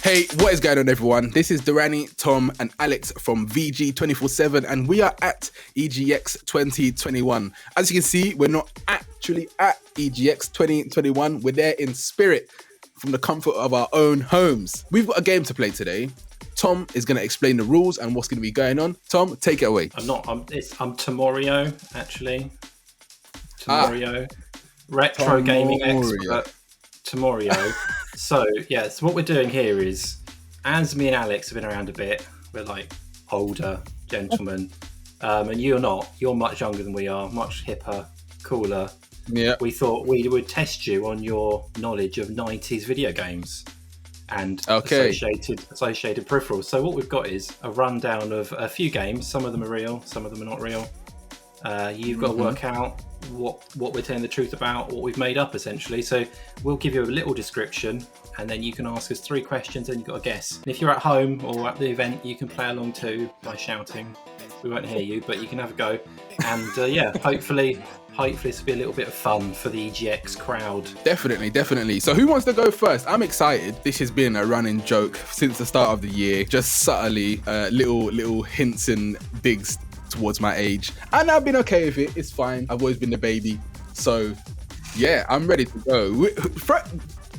Hey, what is going on, everyone? This is Dorrani, Tom, and Alex from VG247, and we are at EGX 2021. As you can see, we're not actually at EGX 2021. We're there in spirit from the comfort of our own homes. We've got a game to play today. Tom is going to explain the rules and what's going to be going on. Tom, take it away. I'm Tomorio, actually. Tomorio. Retro gaming expert. Tomorio. So what we're doing here is, as me and Alex have been around a bit, we're like older gentlemen, and you're not. You're much younger than we are, much hipper, cooler. Yeah. We thought we would test you on your knowledge of 90s video games and associated peripherals. So what we've got is a rundown of a few games. Some of them are real, some of them are not real. You've got to work out what we're telling the truth about, what we've made up, essentially. So we'll give you a little description, and then you can ask us 3 questions, and you've got to guess. And if you're at home or at the event, you can play along too by shouting. We won't hear you, but you can have a go. And hopefully this will be a little bit of fun for the EGX crowd. Definitely. So who wants to go first? I'm excited. This has been a running joke since the start of the year, just subtly little hints and digs towards my age, and I've been okay with it. It's fine. I've always been the baby, so yeah, I'm ready to go.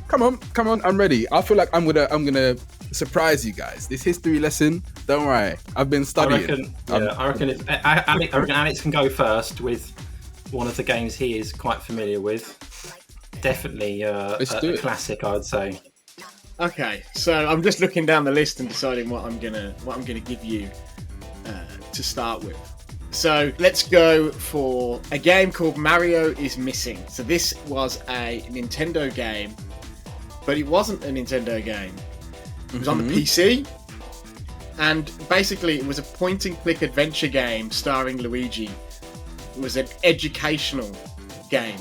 Come on, I'm ready. I feel like I'm gonna surprise you guys. This history lesson, don't worry, I've been studying. I reckon Alex can go first with one of the games he is quite familiar with. Definitely a classic, I would say. Okay, so I'm just looking down the list and deciding what I'm gonna give you to start with. So let's go for a game called Mario is Missing. So this was a Nintendo game, but it wasn't a Nintendo game. It was on the PC, and basically it was a point-and-click adventure game starring Luigi. It was an educational game,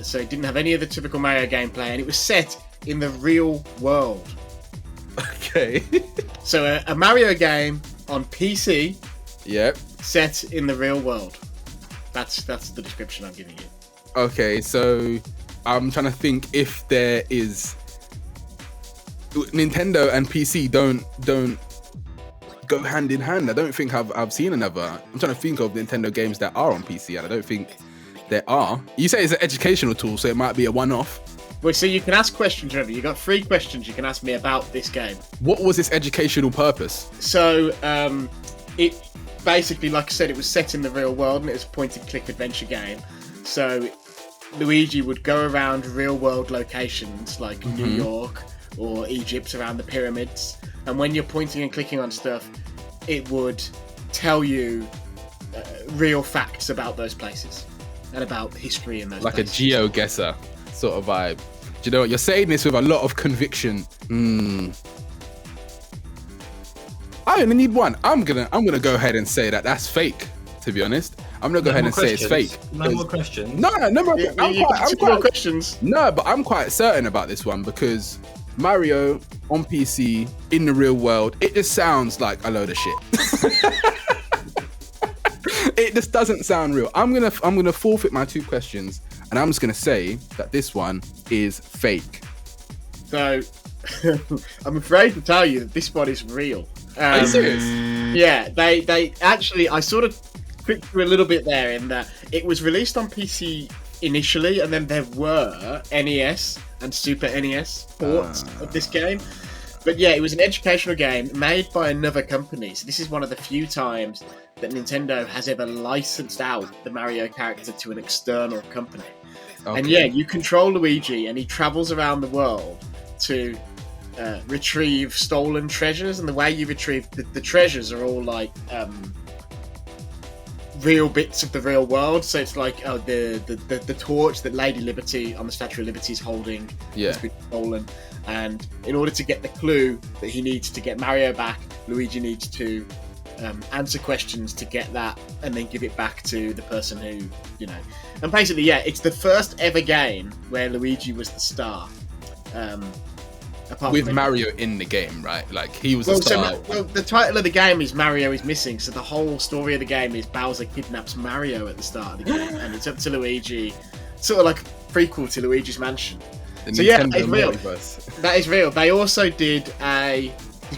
so it didn't have any of the typical Mario gameplay, and it was set in the real world. Okay. So a Mario game on PC, yep, set in the real world. That's the description I'm giving you. Okay, so I'm trying to think if there is Nintendo and PC don't go hand in hand. I don't think I've seen another. I'm trying to think of Nintendo games that are on PC, and I don't think there are. You say it's an educational tool, so it might be a one-off. Well, so you can ask questions, remember. You got 3 questions you can ask me about this game. What was its educational purpose? So, it basically, like I said, it was set in the real world, and it was a point-and-click adventure game. So, Luigi would go around real-world locations like New York or Egypt, around the pyramids, and when you're pointing and clicking on stuff, it would tell you real facts about those places and about history in those places. Like a geo-guesser sort of vibe. Do you know what? You're saying this with a lot of conviction. I only need one. I'm gonna go ahead and say that's fake. To be honest, I'm gonna go ahead and say it's fake. No more questions. No more. I'm quite questions. No, but I'm quite certain about this one because Mario on PC in the real world, it just sounds like a load of shit. It just doesn't sound real. I'm gonna forfeit my 2 questions, and I'm just gonna say that this one is fake. So, I'm afraid to tell you that this one is real. Are you serious? Yeah, they actually, I sort of tricked you a little bit there in that it was released on PC initially, and then there were NES and Super NES ports of this game. But yeah, it was an educational game made by another company. So this is one of the few times that Nintendo has ever licensed out the Mario character to an external company. Okay. And yeah, you control Luigi, and he travels around the world to retrieve stolen treasures. And the way you retrieve the treasures are all like real bits of the real world. So it's like the torch that Lady Liberty on the Statue of Liberty is holding has been stolen. And in order to get the clue that he needs to get Mario back, Luigi needs to answer questions to get that, and then give it back to the person who, And basically, yeah, it's the first ever game where Luigi was the star. With Mario in the game, right? Like, he was the star. So, the title of the game is Mario is Missing, so the whole story of the game is Bowser kidnaps Mario at the start of the game, and it's up to Luigi, sort of like a prequel to Luigi's Mansion. So yeah, that Nintendo is real. multiverse. That is real. They also did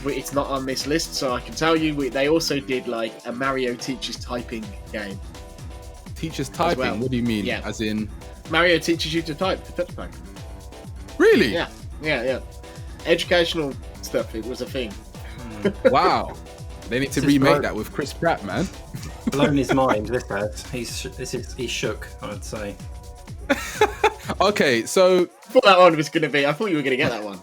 it's not on this list, so I can tell you, they also did like a Mario teaches typing game. Teaches typing? well. What do you mean? Yeah. As in... Mario teaches you to type, the touchpad. Really? Yeah. Educational stuff, it was a thing. Wow. They need to remake that with Chris Pratt, man. Blown his mind, this has. He's shook, I would say. Okay, so... I thought that one was going to be... I thought you were going to get that one.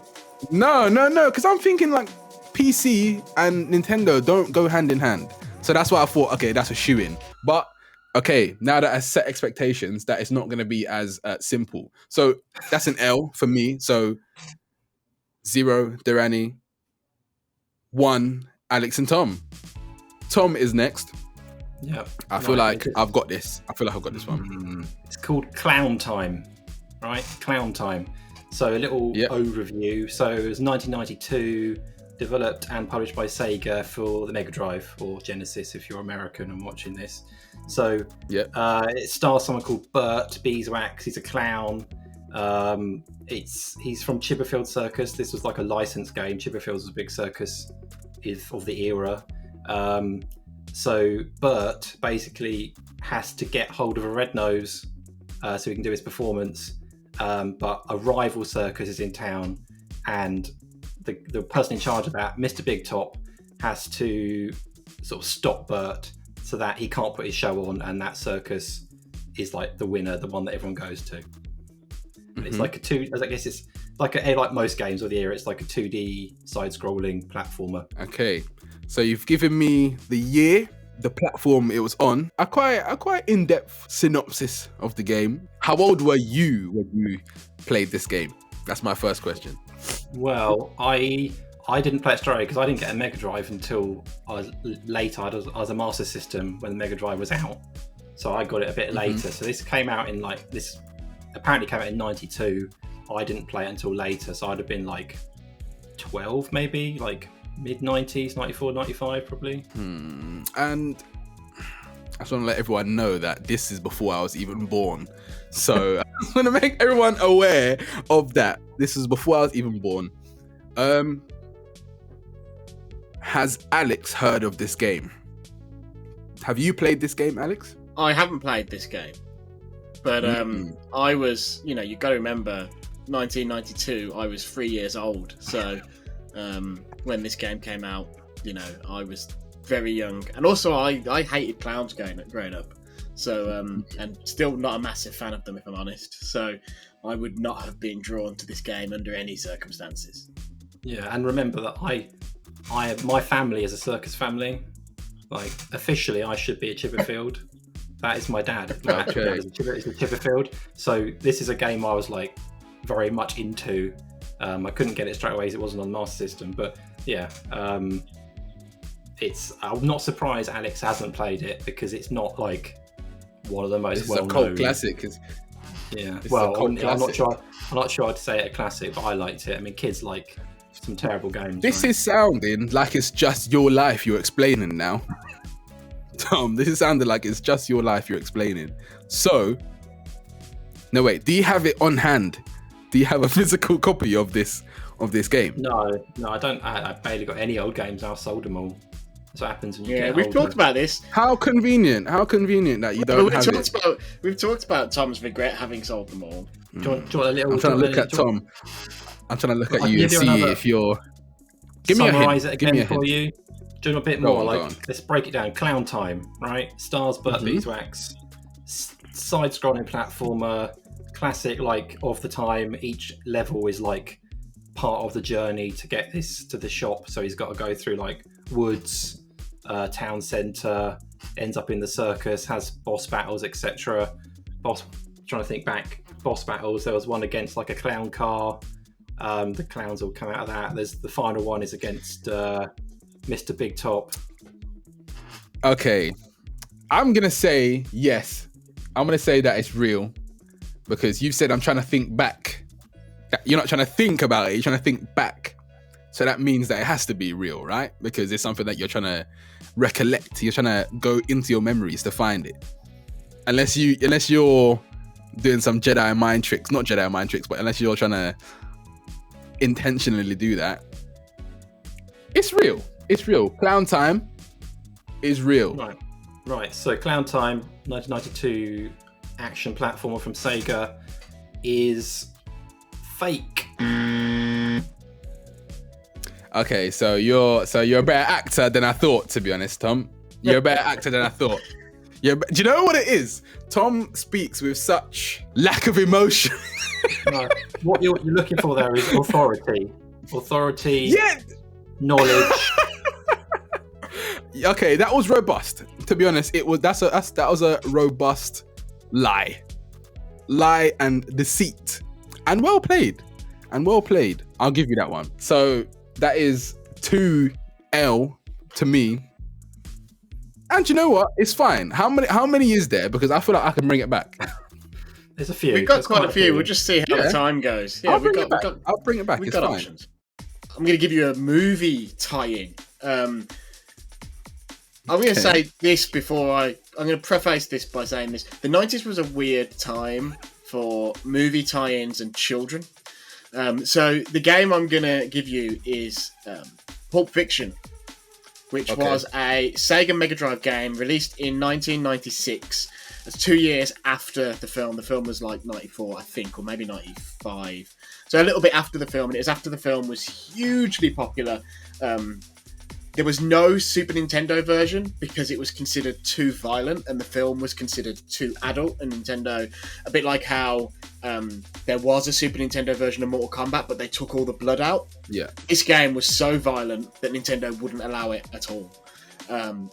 No, because I'm thinking like PC and Nintendo don't go hand in hand. So that's why I thought, okay, that's a shoe-in. But, okay, now that I set expectations, that it's not going to be as simple. So that's an L for me. So 0, Dorrani. 1, Alex and Tom. Tom is next. Yeah. I feel like I've got this. I feel like I've got this one. It's called Clown Time, right? Clown Time. So a little overview. So it was 1992, developed and published by Sega for the Mega Drive or Genesis if you're American and watching this. So it stars someone called Bert Beeswax. He's a clown. He's from Chipperfield Circus. This was like a licensed game. Chipperfield was a big circus of the era. So Bert basically has to get hold of a red nose so he can do his performance. But a rival circus is in town, and the person in charge of that, Mr. Big Top, has to sort of stop Bert so that he can't put his show on, and that circus is like the winner, the one that everyone goes to. And it's like I guess it's like most games of the era, it's like a 2D side-scrolling platformer. Okay, so you've given me the year, the platform it was on, a quite in-depth synopsis of the game. How old were you when you played this game? That's my first question. Well, I didn't play it straight away because I didn't get a Mega Drive until I was later. I was a Master System when the Mega Drive was out, so I got it a bit later. So this came out in apparently came out in 92. I didn't play it until later, so I'd have been like 12 maybe, like mid-90s, 94, 95 probably. And I just want to let everyone know that this is before I was even born. So I just want to make everyone aware of that. This is before I was even born. Has Alex heard of this game? Have you played this game, Alex? I haven't played this game. But I was, you got to remember, 1992, I was 3 years old. So when this game came out, I was very young. And also, I hated clowns growing up. So, and still not a massive fan of them, if I'm honest. So I would not have been drawn to this game under any circumstances. Yeah, and remember that my family is a circus family. Like, officially, I should be a Chipperfield. That is my dad. My actual dad is a Chipperfield. So this is a game I was like very much into. I couldn't get it straight away as it wasn't on Master System. But yeah, I'm not surprised Alex hasn't played it because it's not like one of the most well-known. It's a cult classic. Yeah. Well, I'm not sure I'd say it a classic, but I liked it. I mean, kids like some terrible games. This is sounding like it's just your life you're explaining now. Tom, this is sounding like it's just your life you're explaining. So, no wait, do you have it on hand? Do you have a physical copy of this game? No, I don't. I barely got any old games. I've sold them all. That's what happens when you get we've older. talked about this. How convenient that you don't have it. We've talked about Tom's regret having sold them all. Do you want a little? I'm trying to look at Tom. I'm trying to look at you and see if you're. Give me a hint. Summarize it again for you. Do a bit more. Go on. Let's break it down. Clown Time, right? Stars Bert Beeswax, side-scrolling platformer, classic like of the time. Each level is like part of the journey to get this to the shop. So he's got to go through like woods, town centre, ends up in the circus, has boss battles, etc. Trying to think back. Boss battles. There was one against like a clown car. The clowns all come out of that. There's the final one is against Mr. Big Top. Okay, I'm gonna say yes. I'm gonna say that it's real because you've said I'm trying to think back. You're not trying to think about it. You're trying to think back. So that means that it has to be real, right? Because it's something that you're trying to recollect. You're trying to go into your memories to find it. Unless you're doing some Jedi mind tricks. Not Jedi mind tricks, but unless you're trying to intentionally do that, it's real. It's real. Clown Time is real. Right. So Clown Time, 1992 action platformer from Sega, is fake. Okay, so you're a better actor than I thought, to be honest, Tom. You're a better actor than I thought. Do you know what it is? Tom speaks with such lack of emotion. No, what you're looking for there is authority. Yeah. Knowledge. Okay, that was robust. To be honest, that was a robust lie and deceit, and well played. I'll give you that one. So that is 2L to me. And you know what? It's fine. How many is there? Because I feel like I can bring it back. There's a few. We've got quite a few. We'll just see how the time goes. Yeah, I'll bring it back. It's fine. Options. I'm going to give you a movie tie-in. I'm going to say this before I'm going to preface this by saying this. The 90s was a weird time for movie tie-ins and children. So the game I'm going to give you is Pulp Fiction, which was a Sega Mega Drive game released in 1996. It's 2 years after the film. The film was like 94, I think, or maybe 95. So a little bit after the film, and it was after the film was hugely popular. There was no Super Nintendo version because it was considered too violent, and the film was considered too adult. And Nintendo, a bit like how there was a Super Nintendo version of Mortal Kombat, but they took all the blood out. Yeah. This game was so violent that Nintendo wouldn't allow it at all. And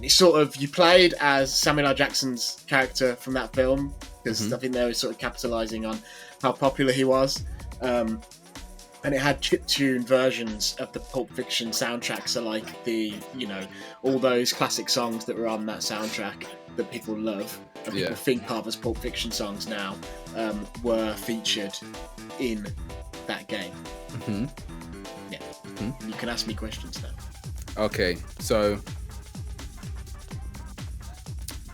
it's sort of, you played as Samuel L. Jackson's character from that film, because I think they were sort of capitalizing on how popular he was. And it had chiptune versions of the Pulp Fiction soundtrack, so like the, all those classic songs that were on that soundtrack that people love, and people think of as Pulp Fiction songs now, were featured in that game. Yeah. You can ask me questions now. Okay, so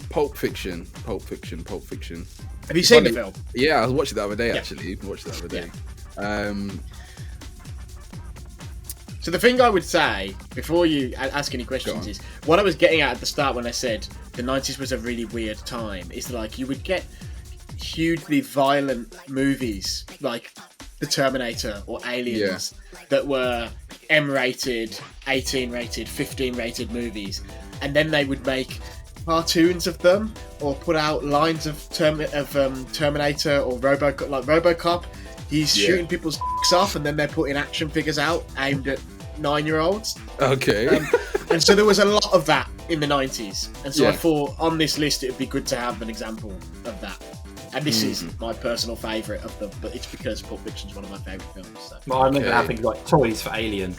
Pulp Fiction. Have you seen the film? Yeah, I watched it the other day, actually. So the thing I would say, before you ask any questions, is what I was getting at the start when I said the 90s was a really weird time, is like you would get hugely violent movies like The Terminator or Aliens that were M-rated, 18-rated, 15-rated movies, and then they would make cartoons of them or put out lines of Terminator or RoboCop. He's shooting people's dicks off, and then they're putting action figures out aimed at 9-year-olds. Okay. And so there was a lot of that in the 90s. And so I thought on this list it would be good to have an example of that. And this is my personal favourite of them, but it's because Pulp Fiction is one of my favourite films. So. Well, I remember having like toys for Alien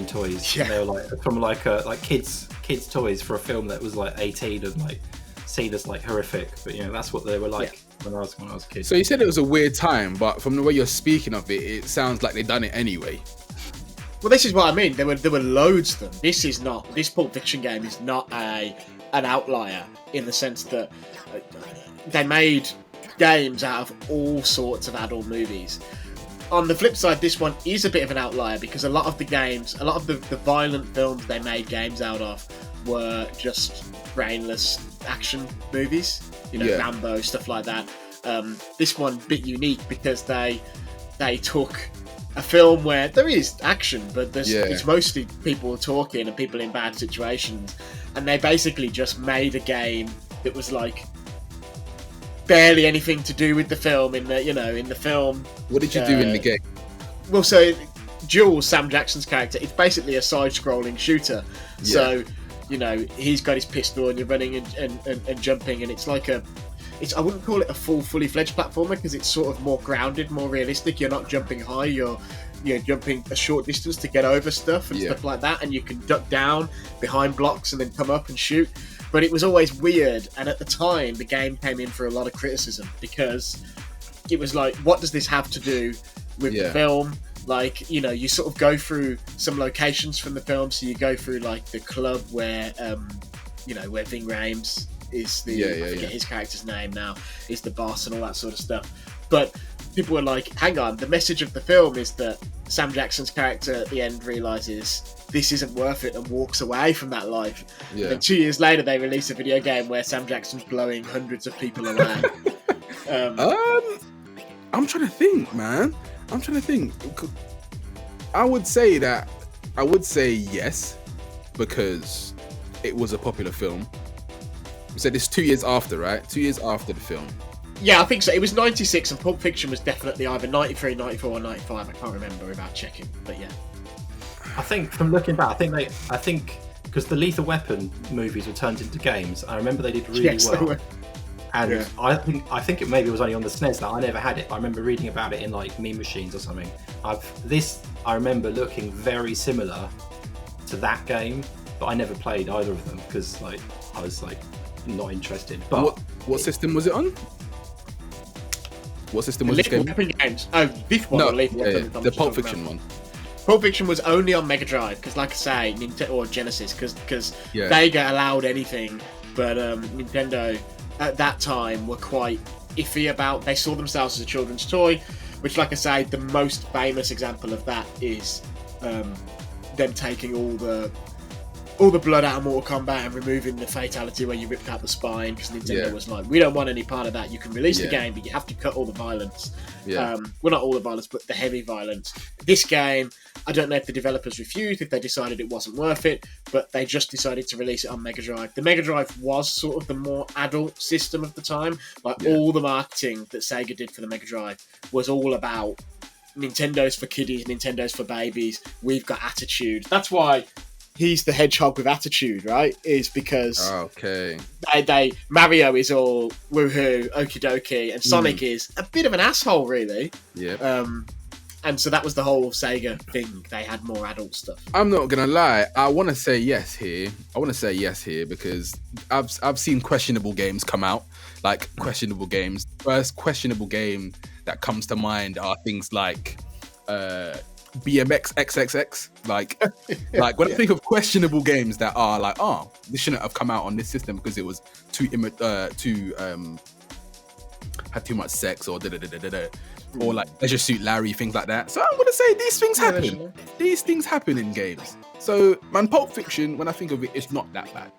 toys. Yeah. And they were like from like kids toys for a film that was like 18 and like seen as like horrific. But that's what they were like. When I was a kid. So you said it was a weird time, but from the way you're speaking of it, it sounds like they've done it anyway. Well, this is what I mean. There were loads of them. This Pulp Fiction game is not an outlier in the sense that they made games out of all sorts of adult movies. On the flip side, this one is a bit of an outlier because a lot of the violent films they made games out of were just brainless action movies. Rambo, stuff like that. This one a bit unique because they took a film where there is action, but it's mostly people talking and people in bad situations, and they basically just made a game that was like barely anything to do with the film. In the film, what did you do in the game? Well, so Jules, Sam Jackson's character, it's basically a side-scrolling shooter. So he's got his pistol and you're running and jumping, and it's like I wouldn't call it a fully fledged platformer because it's sort of more grounded, more realistic. You're not jumping high, you're jumping a short distance to get over stuff and stuff like that, and you can duck down behind blocks and then come up and shoot. But it was always weird, and at the time the game came in for a lot of criticism because it was like, what does this have to do with the film? Like, you sort of go through some locations from the film. So you go through like the club where, where Ving Rhames is the I forget his character's name now, is the boss and all that sort of stuff. But people were like, hang on, the message of the film is that Sam Jackson's character at the end realises this isn't worth it and walks away from that life. Yeah. And then 2 years later they release a video game where Sam Jackson's blowing hundreds of people away. I'm trying to think, man. I would say yes, because it was a popular film. You said it's 2 years after, right? 2 years after the film. Yeah, I think so. It was 96 and Pulp Fiction was definitely either 93, 94 or 95. I can't remember without checking, but yeah. I think from looking back, I think because the Lethal Weapon movies were turned into games, I remember they did really well. And I think it maybe was only on the SNES that I never had it. I remember reading about it in like meme machines or something. I remember looking very similar to that game, but I never played either of them because like I was like not interested. But what system was it on? What system was this game? Games. Oh, this one. No, the Pulp Fiction one. Pulp Fiction was only on Mega Drive because, like I say, Nintendo or Genesis, because Sega allowed anything, but Nintendo at that time were quite iffy about. They saw themselves as a children's toy, which, like I say, the most famous example of that is them taking all the blood out of Mortal Kombat and removing the fatality where you ripped out the spine, because Nintendo was like, we don't want any part of that. You can release the game, but you have to cut all the violence. Well, not all the violence, but the heavy violence. This game, I don't know if the developers refused, if they decided it wasn't worth it, but they just decided to release it on Mega Drive. The Mega Drive was sort of the more adult system of the time. All the marketing that Sega did for the Mega Drive was all about Nintendo's for kiddies, Nintendo's for babies, we've got attitude. That's why he's the hedgehog with attitude, right? Is because Mario is all woohoo, okie dokie, and Sonic is a bit of an asshole, really. Yeah. And so that was the whole Sega thing. They had more adult stuff. I'm not gonna lie. I want to say yes here. Because I've seen questionable games come out. Like questionable games. First questionable game that comes to mind are things like BMX XXX, like when I think of questionable games that are like, oh, this shouldn't have come out on this system because it was had too much sex or or like Leisure Suit Larry, things like that. So I'm gonna say these things happen. These things happen in games. So man, Pulp Fiction, when I think of it, it's not that bad.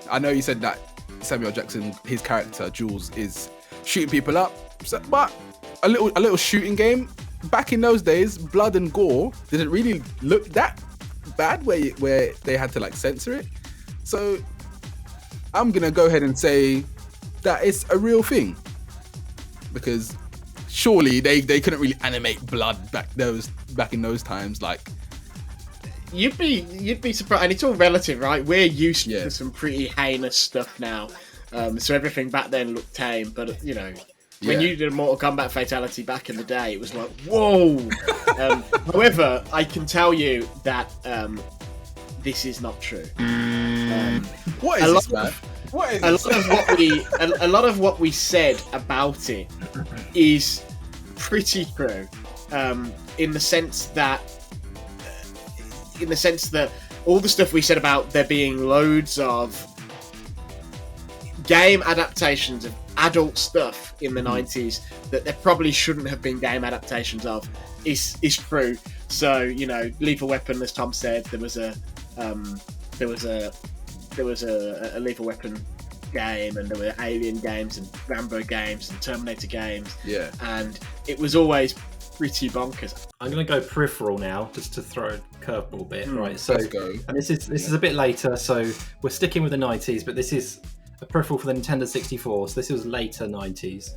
I know you said that Samuel Jackson, his character Jules, is shooting people up, but a little shooting game. Back in those days, blood and gore didn't really look that bad where they had to like censor it. So I'm gonna go ahead and say that it's a real thing, because surely they couldn't really animate blood back in those times. Like you'd be surprised, and it's all relative, right? We're used to some pretty heinous stuff now, so everything back then looked tame, but you know. When you did a Mortal Kombat fatality back in the day, it was like, whoa! However, I can tell you that this is not true. What is this, man? A lot of what we said about it is pretty true, in the sense that all the stuff we said about there being loads of game adaptations of adult stuff in the 90s that there probably shouldn't have been game adaptations of is true. So, you know, Lethal Weapon, as Tom said, there was a Lethal Weapon game, and there were Alien games and Rambo games and Terminator games. Yeah. And it was always pretty bonkers. I'm going to go peripheral now, just to throw a curveball bit. Right. So, let's go. And this is a bit later, so we're sticking with the 90s, but this is a peripheral for the Nintendo 64, so this was later 90s.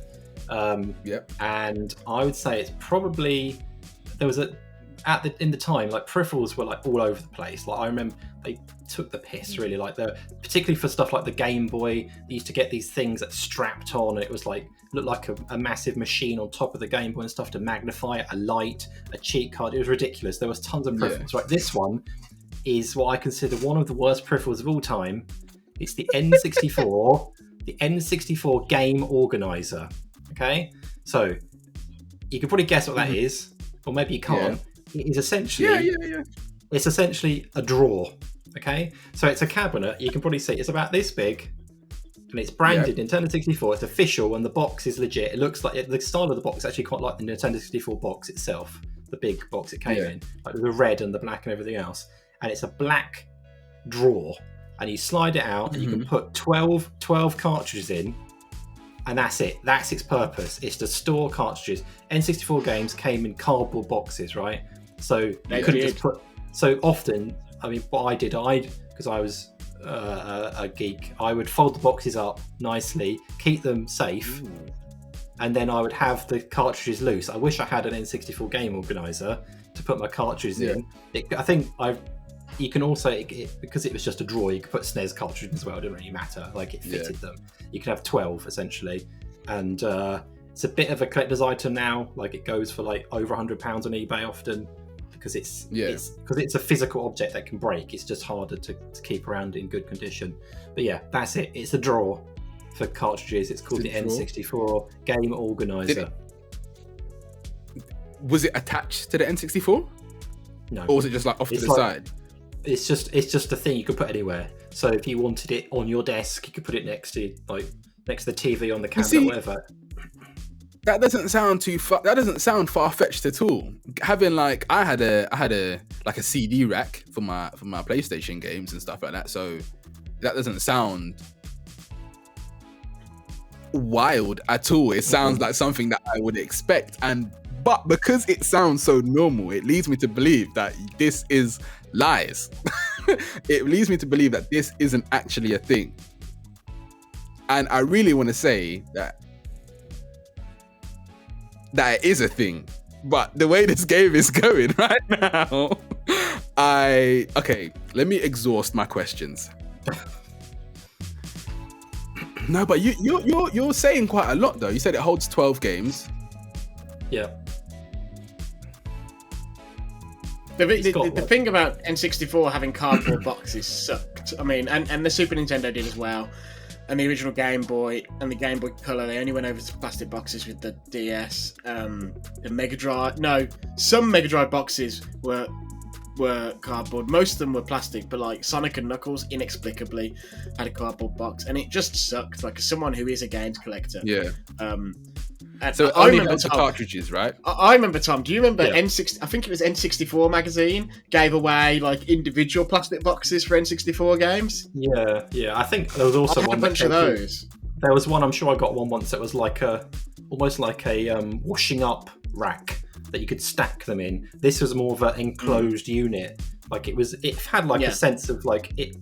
And I would say it's probably in the time, like peripherals were like all over the place. Like I remember they took the piss really, like particularly for stuff like the Game Boy. They used to get these things that strapped on, and it was like looked like a massive machine on top of the Game Boy and stuff to magnify it, a light, a cheat card. It was ridiculous. There was tons of peripherals. Right, this one is what I consider one of the worst peripherals of all time. It's the N64, the N64 Game Organizer. Okay, so you can probably guess what that is, or maybe you can't. It is essentially, it's essentially a drawer. Okay, so it's a cabinet. You can probably see it's about this big, and it's branded Nintendo 64. It's official, and the box is legit. It looks like the style of the box is actually quite like the Nintendo 64 box itself, the big box it came in, like the red and the black and everything else. And it's a black drawer, and you slide it out, and you can put 12 cartridges in, and that's it. That's its purpose. It's to store cartridges. N64 games came in cardboard boxes, right? So you couldn't just put. So often, I mean, what I did, because I was a geek, I would fold the boxes up nicely, keep them safe, and then I would have the cartridges loose. I wish I had an N64 game organizer to put my cartridges in. I think you can also, because it was just a drawer, you could put SNES cartridges as well. It didn't really matter. Like, it fitted them. You could have 12 essentially, and it's a bit of a collector's item now. Like, it goes for like over £100 on eBay often, because it's a physical object that can break. It's just harder to keep around in good condition. But yeah, that's it. It's a drawer for cartridges. It's called the N64 Game Organizer. Was it attached to the N64? No. Or was it just like off to the side? It's just a thing you could put anywhere. So if you wanted it on your desk, you could put it next to the TV on the cabinet, whatever. That doesn't sound that doesn't sound far-fetched at all. Having like I had a like a CD rack for my PlayStation games and stuff like that. So that doesn't sound wild at all. It sounds like something that I would expect, but because it sounds so normal, it leads me to believe that this is lies. It leads me to believe that this isn't actually a thing. And I really want to say that it is a thing. But the way this game is going right now, let me exhaust my questions. No, but you're saying quite a lot though. You said it holds 12 games. Yeah. The thing about N64 having cardboard boxes sucked. I mean, and the Super Nintendo did as well. And the original Game Boy and the Game Boy Color, they only went over to plastic boxes with the DS. The Mega Drive, some Mega Drive boxes were cardboard. Most of them were plastic, but like Sonic and Knuckles inexplicably had a cardboard box, and it just sucked. Like, as someone who is a games collector, so I remember the cartridges, right? I remember, Tom. Do you remember N60? I think it was N64 magazine gave away like individual plastic boxes for N64 games. Yeah. I think there was also a bunch of those. There was one. I'm sure I got one once. That was like almost like a washing up rack that you could stack them in. This was more of an enclosed unit. Like, it had like a sense of like it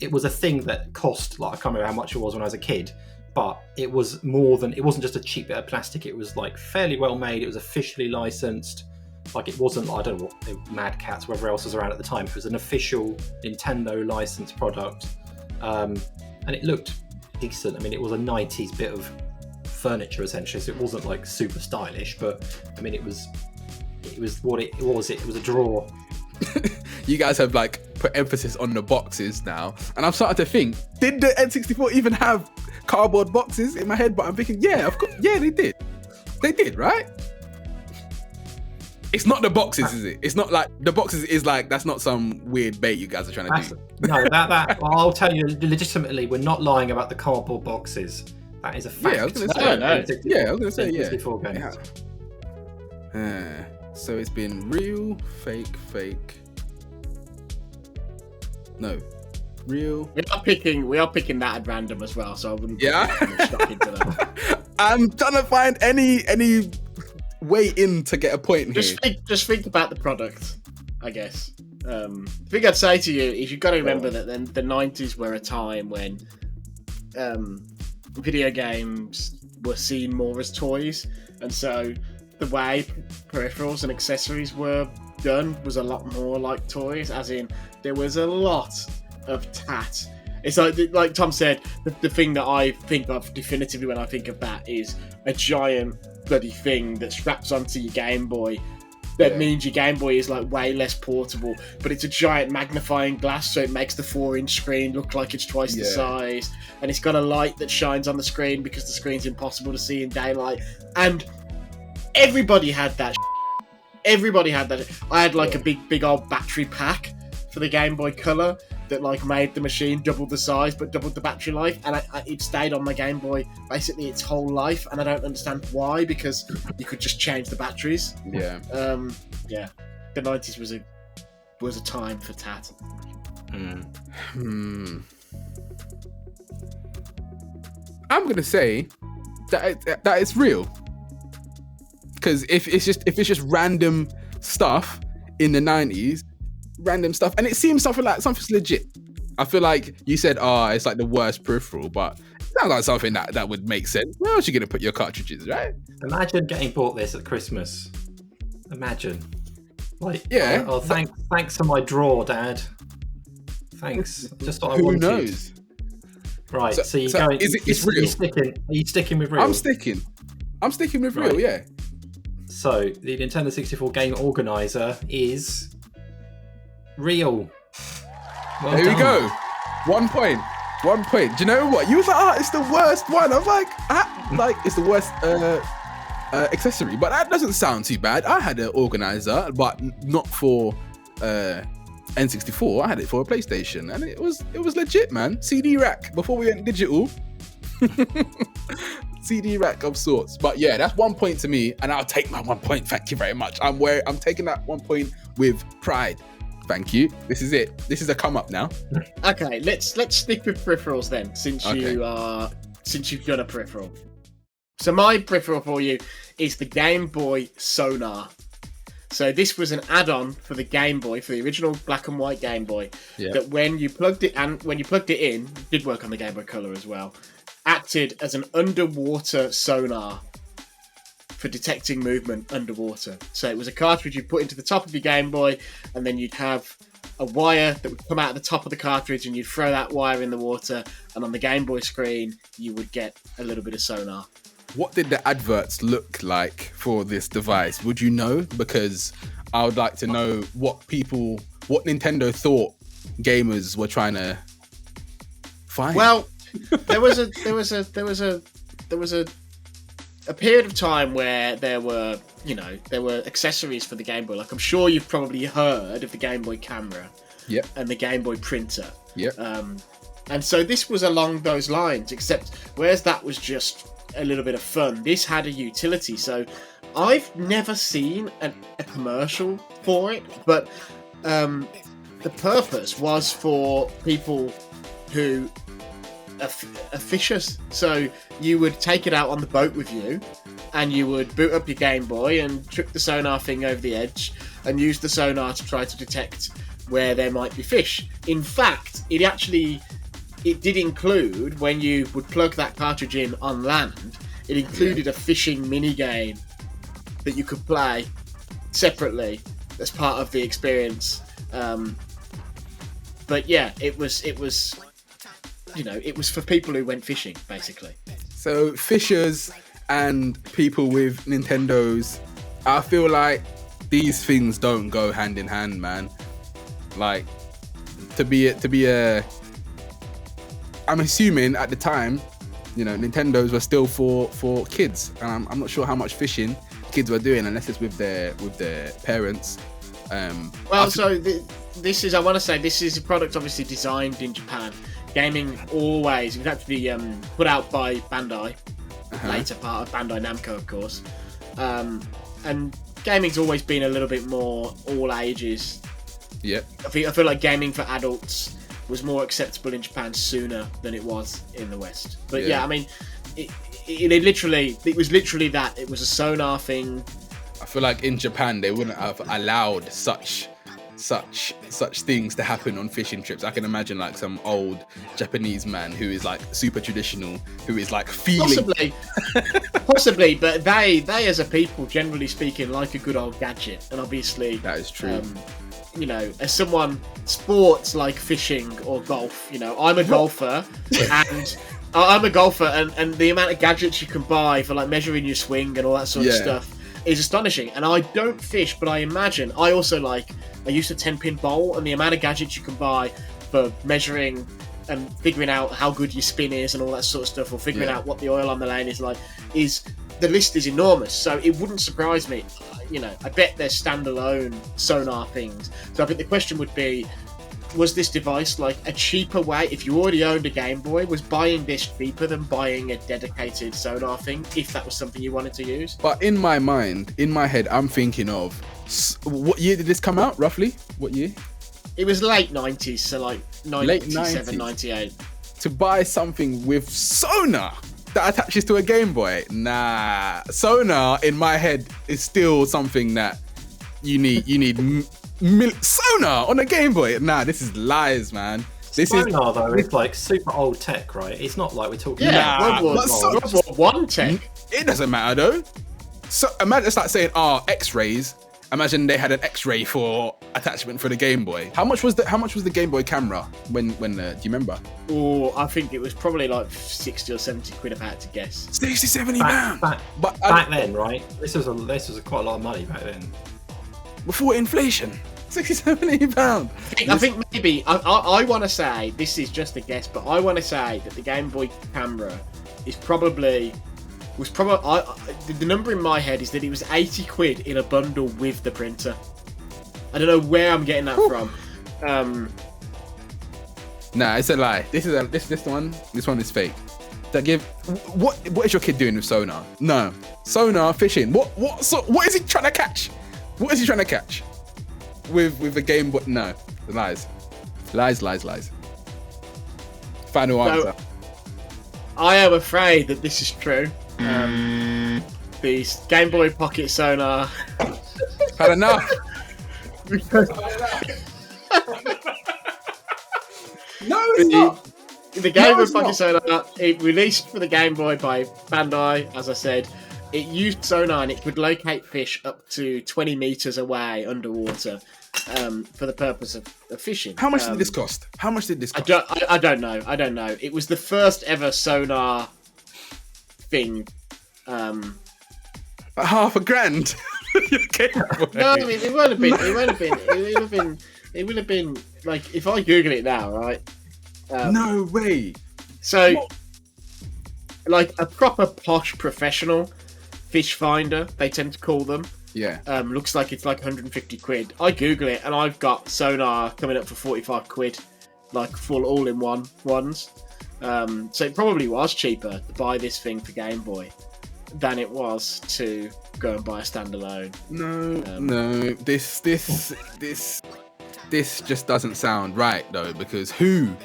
was a thing that cost, like, I can't remember how much it was when I was a kid. But it was more than, it wasn't just a cheap bit of plastic. It was like fairly well made. It was officially licensed. Like, it wasn't, I don't know what, Mad Catz, whatever else was around at the time. It was an official Nintendo licensed product. And it looked decent. I mean, it was a 90s bit of furniture essentially. So it wasn't like super stylish, but I mean, it was what it was. It was a drawer. You guys have like put emphasis on the boxes now. And I'm starting to think, did the N64 even have cardboard boxes in my head? But I'm thinking, yeah, of course, yeah, they did, right? It's not the boxes, is it? It's not like the boxes is like, that's not some weird bait you guys are trying to do. No, that well, I'll tell you legitimately, we're not lying about the cardboard boxes. That is a fact. Yeah, I was gonna say, yeah. So it's been real, fake. No. Real. We are picking that at random as well, so I wouldn't put stock into that. I'm trying to find any way in to get a point here. Just think about the product, I guess. The thing I'd say to you is you've got to remember that then the 90s were a time when video games were seen more as toys, and so the way peripherals and accessories were done was a lot more like toys, as in there was a lot of tat. It's like Tom said, the thing that I think of definitively when I think of that is a giant bloody thing that straps onto your Game Boy. That means your Game Boy is like way less portable, but it's a giant magnifying glass, so it makes the 4-inch screen look like it's twice the size, and it's got a light that shines on the screen because the screen's impossible to see in daylight. And everybody had that. Everybody had that. I had like a big old battery pack for the Game Boy Color that like made the machine double the size but doubled the battery life, and it stayed on my Game Boy basically its whole life, and I don't understand why, because you could just change the batteries. Yeah. Yeah. The 90s was a time for tat. I'm gonna say that it's real, because if it's just random stuff in the 90s, random stuff, and it seems something's legit. I feel like you said, it's like the worst peripheral, but it sounds like something that would make sense. Where else are you gonna put your cartridges, right? Imagine getting bought this at Christmas. Imagine. Like, yeah. Thanks for my drawer, Dad. Thanks. Just what I Who wanted. knows? Right. So you're going. It's real. Are you sticking with real? I'm sticking with real. Right. Yeah. So the Nintendo 64 game organizer is real. Well there done. we go. 1 point. 1 point. Do you know what? You was like, it's the worst one. I was like, it's the worst accessory, but that doesn't sound too bad. I had an organizer, but not for N64. I had it for a PlayStation, and it was legit, man. CD rack before we went digital. CD rack of sorts. But yeah, that's 1 point to me, and I'll take my 1 point. Thank you very much. I'm taking that 1 point with pride. Thank you. This is it. This is a come up now. Okay, let's stick with peripherals then, since you've done a peripheral. So my peripheral for you is the Gameboy Sonar. So this was an add-on for the Game Boy, for the original black and white Game Boy, that when you plugged it in, did work on the Game Boy Color as well, acted as an underwater sonar for detecting movement underwater. So it was a cartridge you put into the top of your Game Boy, and then you'd have a wire that would come out of the top of the cartridge, and you'd throw that wire in the water, and on the Game Boy screen you would get a little bit of sonar. What did the adverts look like for this device? Would you know? Because I would like to know what Nintendo thought gamers were trying to find. Well, there was a period of time where there were accessories for the Game Boy. Like, I'm sure you've probably heard of the Game Boy camera, and the Game Boy printer, and so this was along those lines. Except whereas that was just a little bit of fun, this had a utility. So I've never seen a commercial for it, but the purpose was for people who are fishers. So you would take it out on the boat with you, and you would boot up your Game Boy and trick the sonar thing over the edge and use the sonar to try to detect where there might be fish. In fact, it did include, when you would plug that cartridge in on land, it included a fishing mini game that you could play separately as part of the experience. But yeah, it was for people who went fishing, basically. So fishers and people with Nintendos, I feel like these things don't go hand in hand, man. Like, to be a I'm assuming at the time, Nintendos were still for kids, and I'm not sure how much fishing kids were doing unless it's with their parents. This is a product obviously designed in Japan. Gaming always, it was actually put out by Bandai, later part of Bandai Namco, of course. And gaming's always been a little bit more all ages. Yeah. I feel like gaming for adults was more acceptable in Japan sooner than it was in the West. But yeah, I mean, it was literally that. It was a sonar thing. I feel like in Japan they wouldn't have allowed such things to happen on fishing trips. I can imagine like some old Japanese man who is like super traditional, who is like feeling possibly, but they as a people, generally speaking, like a good old gadget. And obviously that is true. As someone, sports like fishing or golf, I'm a golfer, and the amount of gadgets you can buy for like measuring your swing and all that sort of stuff is astonishing. And I don't fish, but I used a 10-pin bowl, and the amount of gadgets you can buy for measuring and figuring out how good your spin is and all that sort of stuff, or figuring out what the oil on the lane is like, the list is enormous. So it wouldn't surprise me. I bet there's standalone sonar things. So I think the question would be, this device like a cheaper way? If you already owned a Game Boy, was buying this cheaper than buying a dedicated sonar thing? If that was something you wanted to use. But in my mind, in my head, I'm thinking of what year did this come out? Roughly, what year? It was late 90s, so like 97, 90s. 98. To buy something with sonar that attaches to a Game Boy, nah. Sonar in my head is still something that you need. You need sonar on a Game Boy. Nah, this is lies, man. Sonar though is like super old tech, right? It's not like we're talking about World War One tech. It doesn't matter though. So imagine it's like saying, X-rays. Imagine they had an X-ray for attachment for the Game Boy. How much was the Game Boy camera when do you remember? Oh, I think it was probably like 60 or 70 quid if I had to guess. 60, 70 pounds. But back then, right? This was quite a lot of money back then. Before inflation. 60, 70 pounds. I think maybe I want to say, this is just a guess, but I want to say that the Game Boy camera is probably the number in my head is that it was 80 quid in a bundle with the printer. I don't know where I'm getting that from. Nah, it's a lie. This one is fake. What is your kid doing with sonar? No, sonar fishing. What is he trying to catch? What is he trying to catch with a Game Boy? No, lies. Final answer. I am afraid that this is true. The Game Boy Pocket Sonar. Had enough. No, it's not. The Game Boy Pocket Sonar, it released for the Game Boy by Bandai, as I said. It used sonar and it could locate fish up to 20 meters away underwater for the purpose of fishing. How much did this cost? I don't know. It was the first ever sonar thing. $500. No, I mean it would have been like, if I Google it now, right? No way. So, what? Like a proper posh professional fish finder, they tend to call them. Yeah. Looks like it's like 150 quid. I Google it and I've got sonar coming up for 45 quid, like full all-in-one ones. So it probably was cheaper to buy this thing for Game Boy than it was to go and buy a standalone. No. This just doesn't sound right though, because who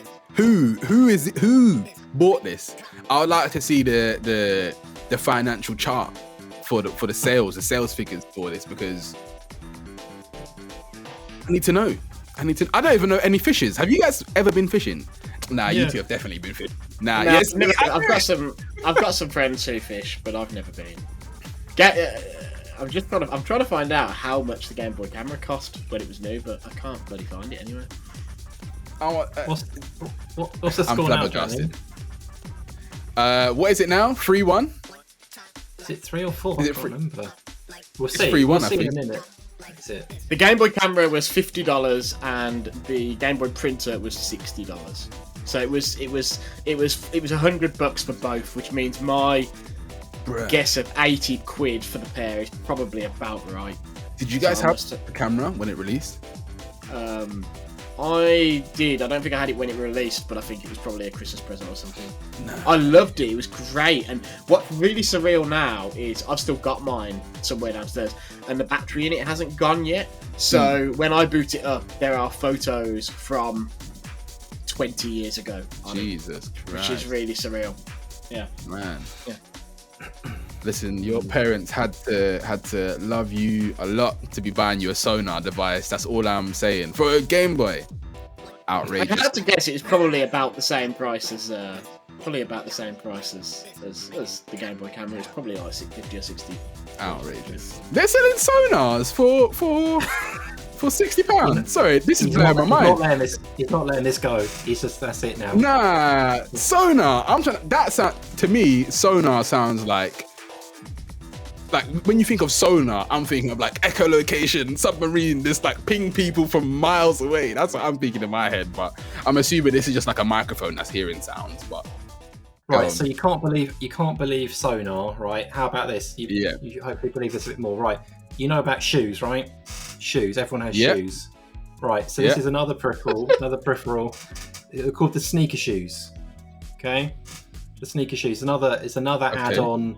bought this? I would like to see the financial chart for the sales figures for this, because I need to know. I don't even know any fishers. Have you guys ever been fishing? Nah, yeah. You two have definitely been fishing. Nah, yes. I've got some friends who fish, but I've never been. I'm trying to find out how much the Game Boy camera cost when it was new, but I can't bloody find it anywhere. What's the score now? Flabbergasted. What is it now? 3-1. Is it 3 or 4? Is I it can't remember. We'll see. 3-1. We'll see in a minute. That's it. The Game Boy camera was $50 and the Game Boy printer was $60. So it was $100 for both, which means my guess of 80 quid for the pair is probably about right. Did you guys have the camera when it released? I did. I don't think I had it when it released, but I think it was probably a Christmas present or something. No. I loved it. It was great. And what's really surreal now is I've still got mine somewhere downstairs, and the battery in it hasn't gone yet. So when I boot it up, there are photos from 20 years ago. Jesus Christ. Which is really surreal. Yeah. Man. Yeah. Listen, your parents had to love you a lot to be buying you a sonar device. That's all I'm saying. For a Game Boy. Outrageous. I had to guess it's probably about the same price as the Game Boy camera. It's probably like 50 or 60. Outrageous. They're selling sonars for £60. Sorry, this is blowing my mind. He's not letting this go. He's just, that's it now. Nah, sonar. To me, sonar sounds like when you think of sonar, I'm thinking of like echolocation, submarine, this like ping people from miles away. That's what I'm thinking in my head. But I'm assuming this is just like a microphone that's hearing sounds. But right, so you can't believe sonar, right? How about this? You hopefully believe this a bit more, right? You know about shoes, right? Shoes. Everyone has shoes. Right, so this is another peripheral. They're called the sneaker shoes. Okay, the sneaker shoes. It's another add-on.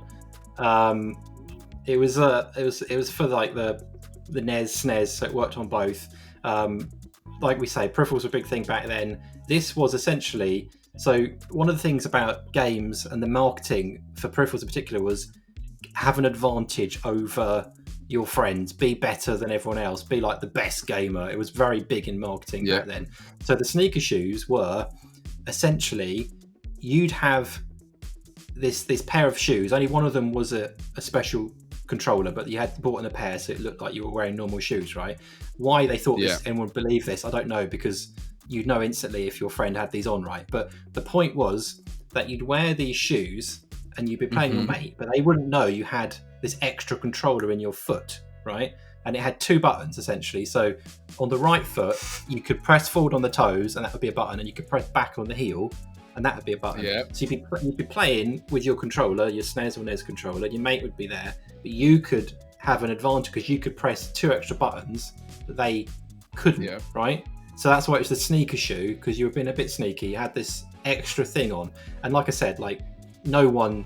It was for like the NES, SNES, so it worked on both. Like we say, peripherals were a big thing back then. This was essentially, so one of the things about games and the marketing for peripherals in particular was have an advantage over your friends, be better than everyone else, be like the best gamer. It was very big in marketing back then. So the sneaker shoes were essentially, you'd have this pair of shoes. Only one of them was a special controller, but you had bought in a pair, so it looked like you were wearing normal shoes, right? Why they thought anyone would believe this, I don't know, because you'd know instantly if your friend had these on, right? But the point was that you'd wear these shoes and you'd be playing your mate, but they wouldn't know you had this extra controller in your foot, right? And it had two buttons essentially. So on the right foot, you could press forward on the toes, and that would be a button, and you could press back on the heel, and that would be a button. So you'd be playing with your controller, your SNES or NES controller. Your mate would be there, but you could have an advantage because you could press two extra buttons that they couldn't, right? So that's why it was the sneaker shoe, because you were being a bit sneaky. You had this extra thing on, and like I said, like no one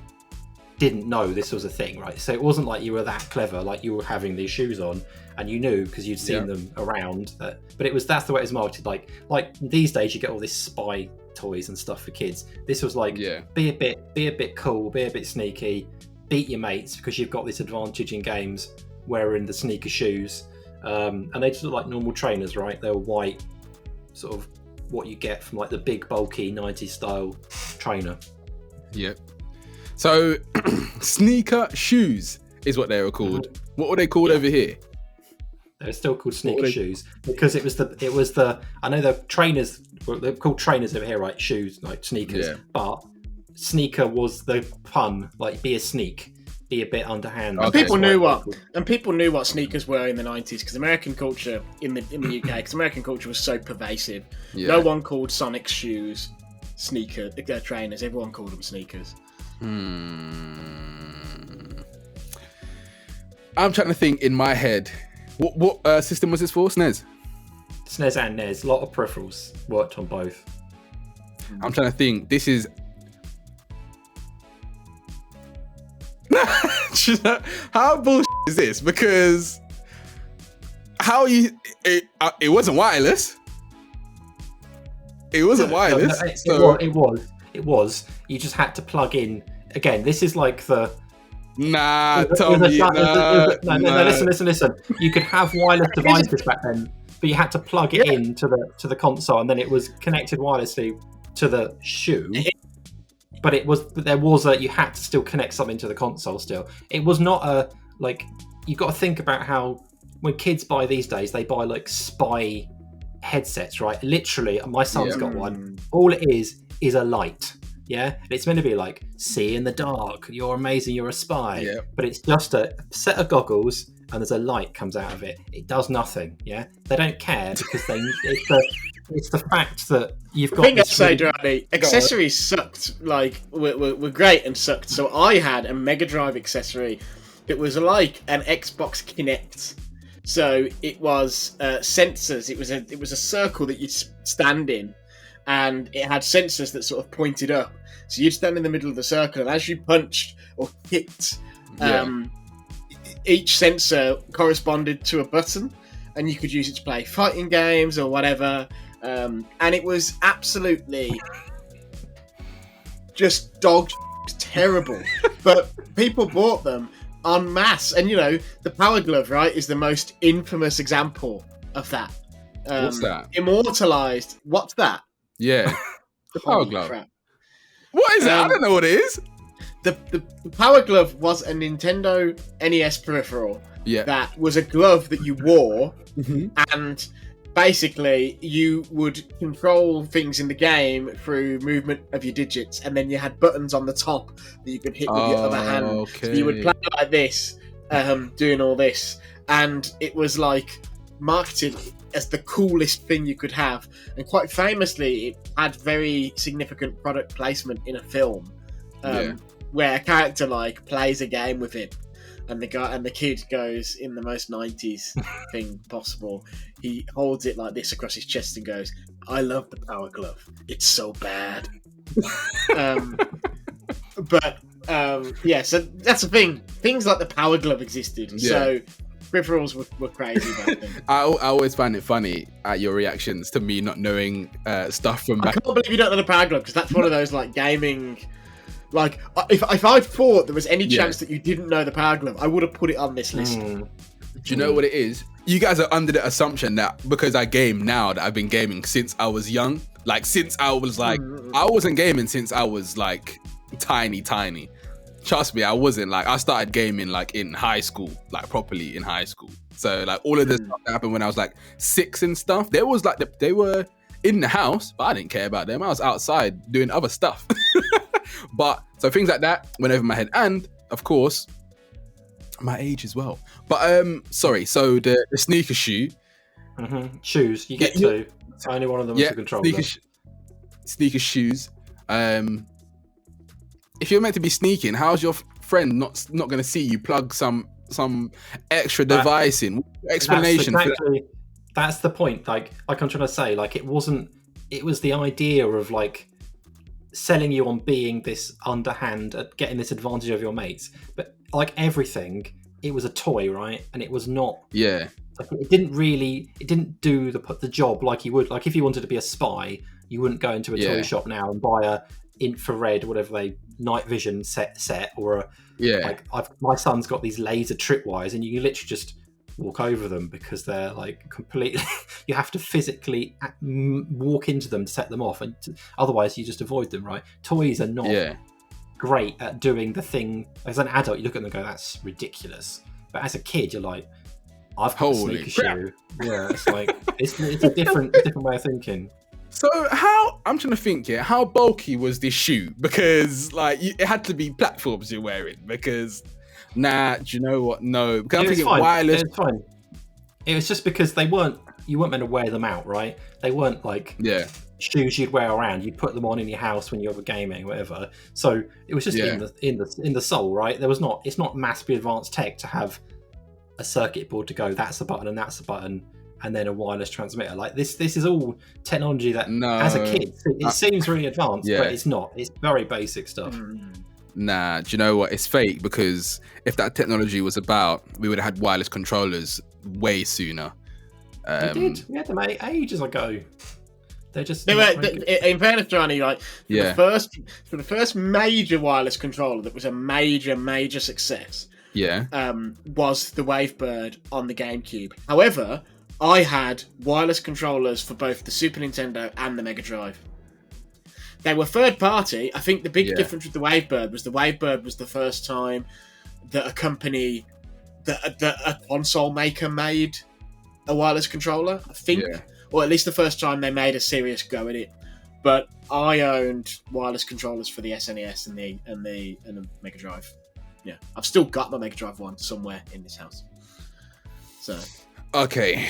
didn't know this was a thing, right? So it wasn't like you were that clever, like you were having these shoes on and you knew because you'd seen them around. But that's the way it was marketed. Like these days you get all this spy toys and stuff for kids. This was like be a bit cool, be a bit sneaky, beat your mates because you've got this advantage in games wearing the sneaker shoes. And they just look like normal trainers, right? They were white, sort of what you get from like the big bulky 90s style trainer. Yep. So, sneaker shoes is what they were called. What were they called over here? They're still called sneaker shoes because it was the. I know the trainers. They're called trainers over here, right? Shoes, like sneakers. But sneaker was the pun, like be a sneak, be a bit underhand. And people knew what sneakers were in the 90s because American culture in the UK, because American culture was so pervasive. No one called Sonic's shoes sneaker trainers. Everyone called them sneakers. I'm trying to think in my head. What system was this for? SNES? SNES and NES. A lot of peripherals. Worked on both. I'm trying to think. This is... How bullshit is this? Because... It wasn't wireless. It wasn't wireless. It was. You just had to plug in. Again, this is like the... Tommy. Listen. You could have wireless devices back then, but you had to plug it in to the console, and then it was connected wirelessly to the shoe. But you had to still connect something to the console still. It was not you got to think about how when kids buy these days, they buy like spy headsets, right? Literally, my son's got one. All it is a light. Yeah, and it's meant to be like, see in the dark, you're amazing, you're a spy. Yeah. But it's just a set of goggles and there's a light comes out of it. It does nothing. Yeah, they don't care because it's the fact that you've got. I think I'd say, Dorrani, accessories sucked. Like were great and sucked. So I had a Mega Drive accessory. It was like an Xbox Kinect. So it was sensors. It was a circle that you'd stand in. And it had sensors that sort of pointed up. So you'd stand in the middle of the circle, and as you punched or kicked, each sensor corresponded to a button, and you could use it to play fighting games or whatever. And it was absolutely just terrible. But people bought them en masse. And, the Power Glove, right, is the most infamous example of that. What's that? Immortalized. What's that? Yeah, the Power Glove. Crap. What is it? I don't know what it is. The Power Glove was a Nintendo NES peripheral that was a glove that you wore, and basically you would control things in the game through movement of your digits, and then you had buttons on the top that you could hit with your other hand. Okay. So you would play like this, doing all this, and it was like marketed as the coolest thing you could have, and quite famously it had very significant product placement in a film where a character like plays a game with it. and the kid goes in the most 90s thing possible. He holds it like this across his chest and goes, "I love the Power Glove. It's so bad." Yeah, so that's the thing. Things like the Power Glove existed, so peripherals were crazy back then. I always find it funny at your reactions to me not knowing stuff from back. I can't believe you don't know the Power Glove, because that's one of those like gaming. Like, if I thought there was any chance that you didn't know the Power Glove, I would have put it on this list. Do you know what it is? You guys are under the assumption that because I game now, that I've been gaming since I was young. Like, since I was like, I wasn't gaming since I was like tiny. Trust me, I wasn't. Like, I started gaming like in high school, like properly in high school. So like all of this stuff that happened when I was like 6 and stuff, there was like they were in the house, but I didn't care about them. I was outside doing other stuff. But so things like that went over my head, and of course my age as well. But sorry, so the sneaker shoe, shoes, you get two. Only one of them is a controller. Sneaker shoes. If you're meant to be sneaking, how's your friend not going to see you plug some extra device in? Explanation. That's the point. Like I'm trying to say, like it was the idea of like selling you on being this underhand at getting this advantage over your mates, but like everything, it was a toy, right? And it was not. Yeah. Like, it didn't do the job like you would. Like if you wanted to be a spy, you wouldn't go into a toy shop now and buy a infrared, whatever night vision set or like my son's got these laser tripwires, and you can literally just walk over them because they're like completely. You have to physically walk into them to set them off, and otherwise you just avoid them. Right? Toys are not great at doing the thing. As an adult, you look at them and go, "That's ridiculous," but as a kid, you're like, "I've got a sneaker shoe." Yeah, it's like it's a different way of thinking. So I'm trying to think here, how bulky was this shoe? Because like it had to be platforms you're wearing, because do you know what? No, because I'm thinking wireless. It was fine. It was just because you weren't meant to wear them out, right? They weren't like shoes you'd wear around. You'd put them on in your house when you were gaming, whatever. So it was just in the sole, right? It's not massively advanced tech to have a circuit board to go, that's a button and that's a button, and then a wireless transmitter. Like this is all technology that as a kid it seems really advanced, but it's not. It's very basic stuff. Nah, do you know what? It's fake, because if that technology was about, we would have had wireless controllers way sooner. We did. We had them ages ago. They were in fairness, Dorrani, like for the first major wireless controller that was a major success. Was the Wavebird on the GameCube. However, I had wireless controllers for both the Super Nintendo and the Mega Drive. They were third party. I think the big difference with the Wavebird was the first time that a company, that a console maker made a wireless controller, I think. Or at least the first time they made a serious go at it. But I owned wireless controllers for the SNES and the Mega Drive. Yeah, I've still got my Mega Drive one somewhere in this house. So, okay,